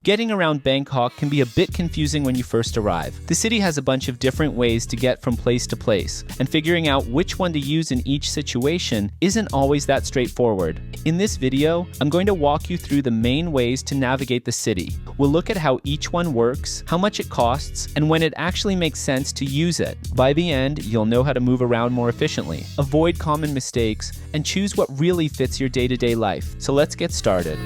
Getting around Bangkok can be a bit confusing when you first arrive. The city has a bunch of different ways to get from place to place, and figuring out which one to use in each situation isn't always that straightforward. In this video, I'm going to walk you through the main ways to navigate the city. We'll look at how each one works, how much it costs, and when it actually makes sense to use it. By the end, you'll know how to move around more efficiently, avoid common mistakes, and choose what really fits your day-to-day life. So let's get started.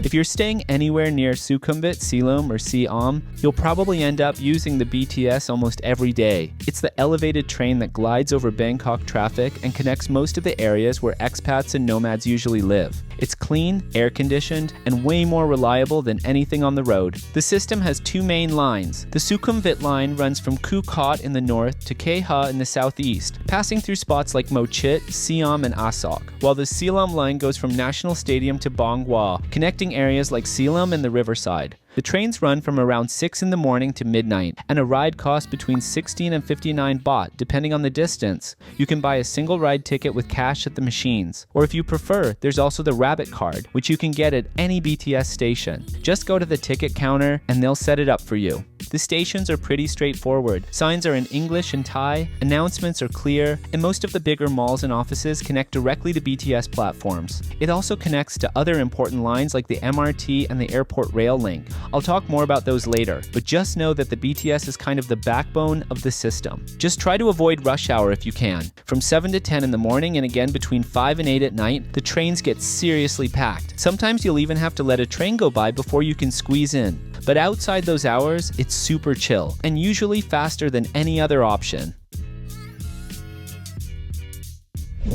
If you're staying anywhere near Sukhumvit, Siloam, or Siam, you'll probably end up using the BTS almost every day. It's the elevated train that glides over Bangkok traffic and connects most of the areas where expats and nomads usually live. It's clean, air-conditioned, and way more reliable than anything on the road. The system has two main lines. The Sukhumvit line runs from Khu Kot in the north to Khe Ha in the southeast, passing through spots like Mo Chit, Siam, and Asok, while the Siloam line goes from National Stadium to Bang Hwa, connecting areas like Siloam and the riverside. The trains run from around 6 in the morning to midnight, and a ride costs between 16 and 59 baht, depending on the distance. You can buy a single ride ticket with cash at the machines. Or if you prefer, there's also the Rabbit card, which you can get at any BTS station. Just go to the ticket counter, and they'll set it up for you. The stations are pretty straightforward. Signs are in English and Thai, announcements are clear, and most of the bigger malls and offices connect directly to BTS platforms. It also connects to other important lines like the MRT and the airport rail link. I'll talk more about those later, but just know that the BTS is kind of the backbone of the system. Just try to avoid rush hour if you can. From 7 to 10 in the morning and again between 5 and 8 at night, the trains get seriously packed. Sometimes you'll even have to let a train go by before you can squeeze in. But outside those hours, it's super chill, and usually faster than any other option.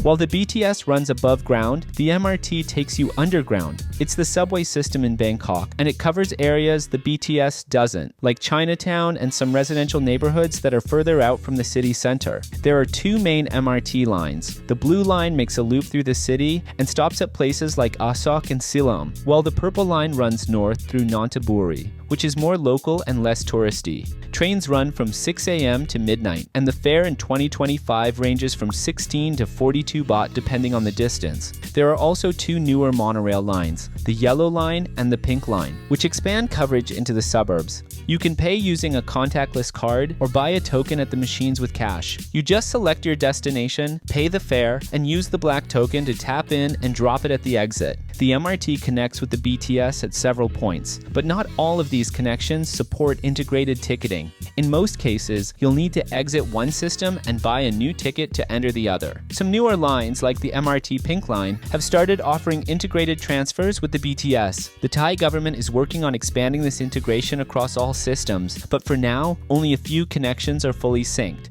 While the BTS runs above ground, the MRT takes you underground. It's the subway system in Bangkok, and it covers areas the BTS doesn't, like Chinatown and some residential neighborhoods that are further out from the city center. There are two main MRT lines. The blue line makes a loop through the city and stops at places like Asok and Siloam, while the purple line runs north through Nonthaburi, which is more local and less touristy. Trains run from 6 a.m. to midnight, and the fare in 2025 ranges from 16 to 42 baht depending on the distance. There are also two newer monorail lines, the yellow line and the pink line, which expand coverage into the suburbs. You can pay using a contactless card or buy a token at the machines with cash. You just select your destination, pay the fare, and use the black token to tap in and drop it at the exit. The MRT connects with the BTS at several points, but not all of these connections support integrated ticketing. In most cases, you'll need to exit one system and buy a new ticket to enter the other. Some newer lines, like the MRT Pink Line, have started offering integrated transfers with the BTS. The Thai government is working on expanding this integration across all systems, but for now, only a few connections are fully synced.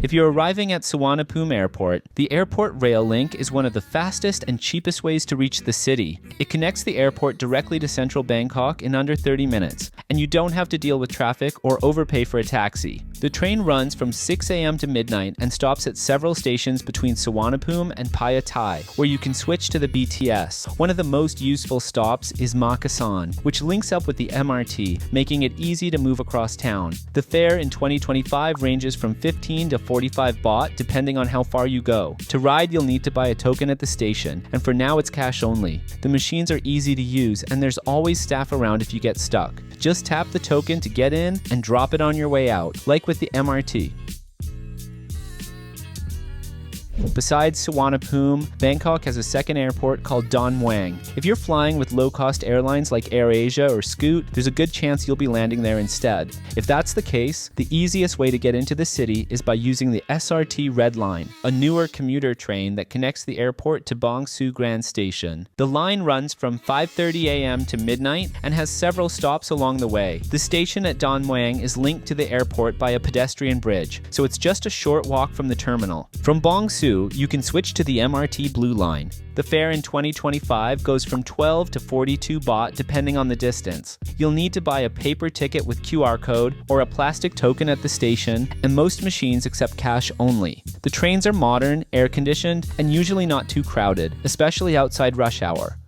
If you're arriving at Suvarnabhumi Airport, the airport rail link is one of the fastest and cheapest ways to reach the city. It connects the airport directly to central Bangkok in under 30 minutes, and you don't have to deal with traffic or overpay for a taxi. The train runs from 6 a.m. to midnight and stops at several stations between Suvarnabhumi and Phaya Thai, where you can switch to the BTS. One of the most useful stops is Makasan, which links up with the MRT, making it easy to move across town. The fare in 2025 ranges from 15 to 45 baht, depending on how far you go. To ride, you'll need to buy a token at the station, and for now it's cash only. The machines are easy to use, and there's always staff around if you get stuck. Just tap the token to get in and drop it on your way out, like with the MRT. Besides Suvarnabhumi, Bangkok has a second airport called Don Mueang. If you're flying with low-cost airlines like AirAsia or Scoot, there's a good chance you'll be landing there instead. If that's the case, the easiest way to get into the city is by using the SRT Red Line, a newer commuter train that connects the airport to Bang Su Grand Station. The line runs from 5:30 a.m. to midnight and has several stops along the way. The station at Don Mueang is linked to the airport by a pedestrian bridge, so it's just a short walk from the terminal. From Bang Su, you can switch to the MRT Blue Line. The fare in 2025 goes from 12 to 42 baht depending on the distance. You'll need to buy a paper ticket with QR code or a plastic token at the station, and most machines accept cash only. The trains are modern, air-conditioned, and usually not too crowded, especially outside rush hour.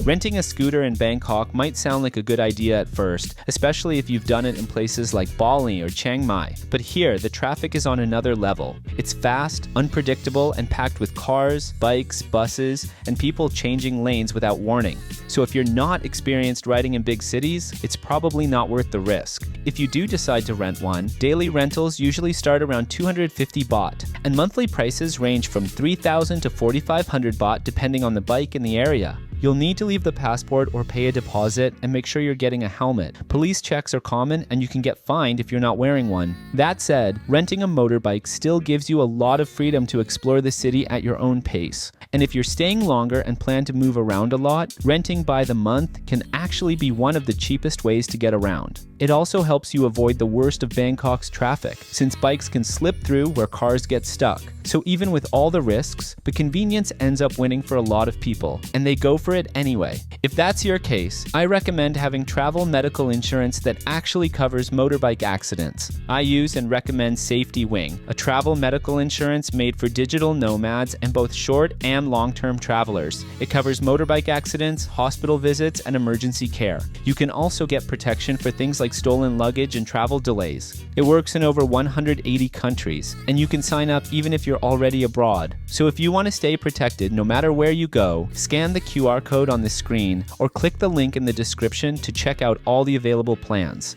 Renting a scooter in Bangkok might sound like a good idea at first, especially if you've done it in places like Bali or Chiang Mai. But here, the traffic is on another level. It's fast, unpredictable, and packed with cars, bikes, buses, and people changing lanes without warning. So if you're not experienced riding in big cities, it's probably not worth the risk. If you do decide to rent one, daily rentals usually start around 250 baht, and monthly prices range from 3,000 to 4,500 baht depending on the bike and the area. You'll need to leave the passport or pay a deposit, and make sure you're getting a helmet. Police checks are common, and you can get fined if you're not wearing one. That said, renting a motorbike still gives you a lot of freedom to explore the city at your own pace. And if you're staying longer and plan to move around a lot, renting by the month can actually be one of the cheapest ways to get around. It also helps you avoid the worst of Bangkok's traffic, since bikes can slip through where cars get stuck. So even with all the risks, the convenience ends up winning for a lot of people, and they go for it anyway. If that's your case, I recommend having travel medical insurance that actually covers motorbike accidents. I use and recommend Safety Wing, a travel medical insurance made for digital nomads and both short and long-term travelers. It covers motorbike accidents, hospital visits, and emergency care. You can also get protection for things like stolen luggage and travel delays. It works in over 180 countries, and you can sign up even if you're already abroad. So if you want to stay protected no matter where you go, scan the QR code on the screen or click the link in the description to check out all the available plans.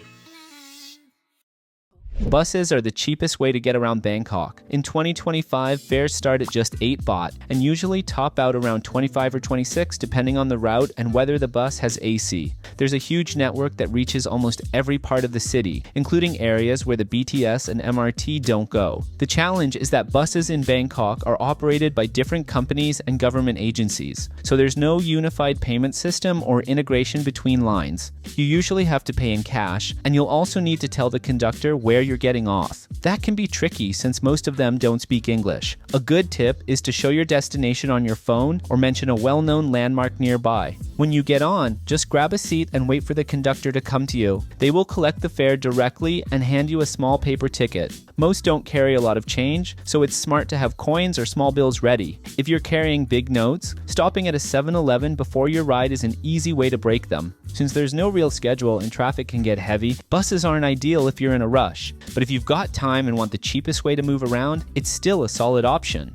Buses are the cheapest way to get around Bangkok. In 2025, fares start at just 8 baht and usually top out around 25 or 26 depending on the route and whether the bus has AC. There's a huge network that reaches almost every part of the city, including areas where the BTS and MRT don't go. The challenge is that buses in Bangkok are operated by different companies and government agencies, so there's no unified payment system or integration between lines. You usually have to pay in cash, and you'll also need to tell the conductor where you're getting off. That can be tricky since most of them don't speak English. A good tip is to show your destination on your phone or mention a well-known landmark nearby. When you get on, just grab a seat and wait for the conductor to come to you. They will collect the fare directly and hand you a small paper ticket. Most don't carry a lot of change, so it's smart to have coins or small bills ready. If you're carrying big notes, stopping at a 7-Eleven before your ride is an easy way to break them. Since there's no real schedule and traffic can get heavy, buses aren't ideal if you're in a rush. But if you've got time and want the cheapest way to move around, it's still a solid option.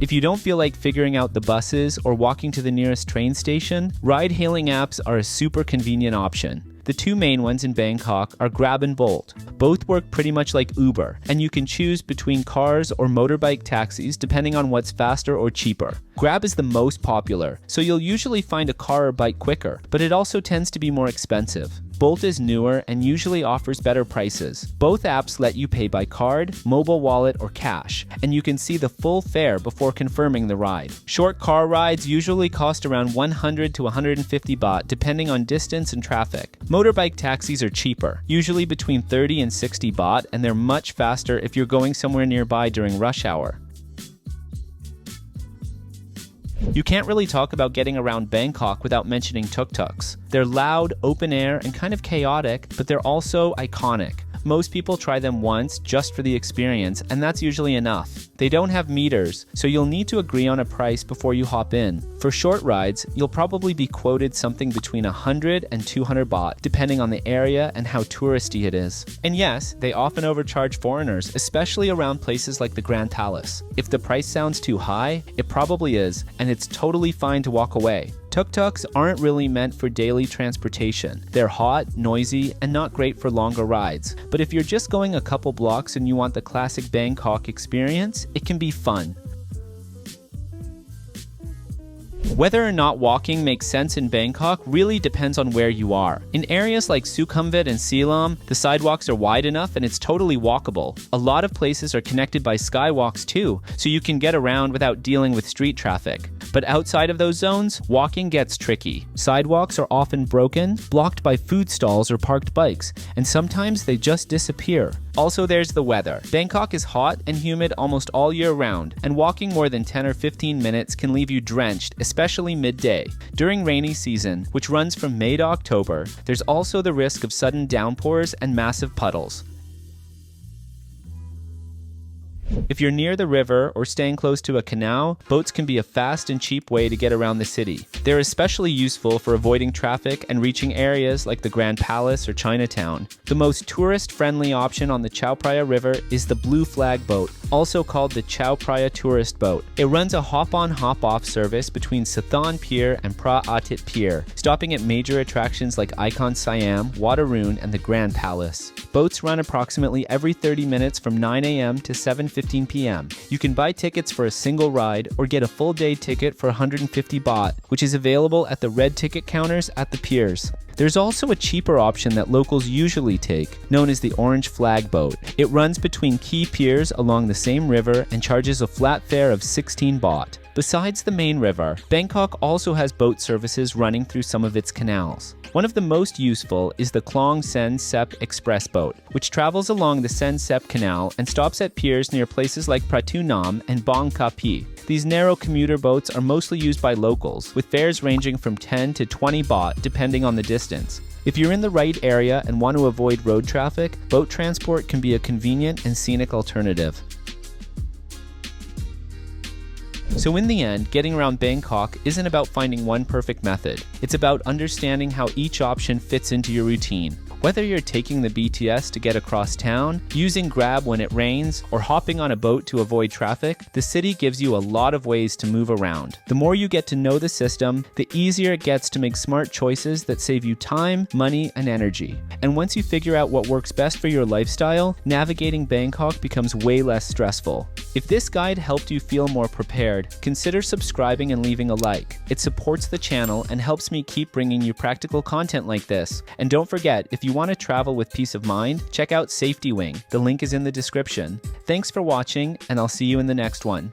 If you don't feel like figuring out the buses or walking to the nearest train station, ride-hailing apps are a super convenient option. The two main ones in Bangkok are Grab and Bolt. Both work pretty much like Uber, and you can choose between cars or motorbike taxis depending on what's faster or cheaper. Grab is the most popular, so you'll usually find a car or bike quicker, but it also tends to be more expensive. Bolt is newer and usually offers better prices. Both apps let you pay by card, mobile wallet, or cash, and you can see the full fare before confirming the ride. Short car rides usually cost around 100 to 150 baht depending on distance and traffic. Motorbike taxis are cheaper, usually between 30 and 60 baht, and they're much faster if you're going somewhere nearby during rush hour. You can't really talk about getting around Bangkok without mentioning tuk-tuks. They're loud, open air, and kind of chaotic, but they're also iconic. Most people try them once just for the experience, and that's usually enough. They don't have meters, so you'll need to agree on a price before you hop in. For short rides, you'll probably be quoted something between 100 and 200 baht, depending on the area and how touristy it is. And yes, they often overcharge foreigners, especially around places like the Grand Palace. If the price sounds too high, it probably is, and it's totally fine to walk away. Tuk-tuks aren't really meant for daily transportation. They're hot, noisy, and not great for longer rides. But if you're just going a couple blocks and you want the classic Bangkok experience, it can be fun. Whether or not walking makes sense in Bangkok really depends on where you are. In areas like Sukhumvit and Siloam, the sidewalks are wide enough and it's totally walkable. A lot of places are connected by skywalks too, so you can get around without dealing with street traffic. But outside of those zones, walking gets tricky. Sidewalks are often broken, blocked by food stalls or parked bikes, and sometimes they just disappear. Also, there's the weather. Bangkok is hot and humid almost all year round, and walking more than 10 or 15 minutes can leave you drenched, especially midday. During rainy season, which runs from May to October, there's also the risk of sudden downpours and massive puddles. If you're near the river or staying close to a canal, boats can be a fast and cheap way to get around the city. They're especially useful for avoiding traffic and reaching areas like the Grand Palace or Chinatown. The most tourist-friendly option on the Chao Phraya River is the Blue Flag boat, also called the Chao Phraya Tourist Boat. It runs a hop-on, hop-off service between Sathan Pier and Pra Atit Pier, stopping at major attractions like Icon Siam, Waterun, and the Grand Palace. Boats run approximately every 30 minutes from 9 a.m. to 7:15 p.m. You can buy tickets for a single ride or get a full-day ticket for 150 baht, which is available at the red ticket counters at the piers. There's also a cheaper option that locals usually take, known as the Orange Flag Boat. It runs between key piers along the same river and charges a flat fare of 16 baht. Besides the main river, Bangkok also has boat services running through some of its canals. One of the most useful is the Klong Sen Sep Express Boat, which travels along the Sen Sep Canal and stops at piers near places like Pratu Nam and Bang Kapi. These narrow commuter boats are mostly used by locals, with fares ranging from 10 to 20 baht depending on the distance. If you're in the right area and want to avoid road traffic, boat transport can be a convenient and scenic alternative. So in the end, getting around Bangkok isn't about finding one perfect method. It's about understanding how each option fits into your routine. Whether you're taking the BTS to get across town, using Grab when it rains, or hopping on a boat to avoid traffic, the city gives you a lot of ways to move around. The more you get to know the system, the easier it gets to make smart choices that save you time, money, and energy. And once you figure out what works best for your lifestyle, navigating Bangkok becomes way less stressful. If this guide helped you feel more prepared, consider subscribing and leaving a like. It supports the channel and helps me keep bringing you practical content like this. And don't forget, if you want to travel with peace of mind, check out Safety Wing. The link is in the description. Thanks for watching, and I'll see you in the next one.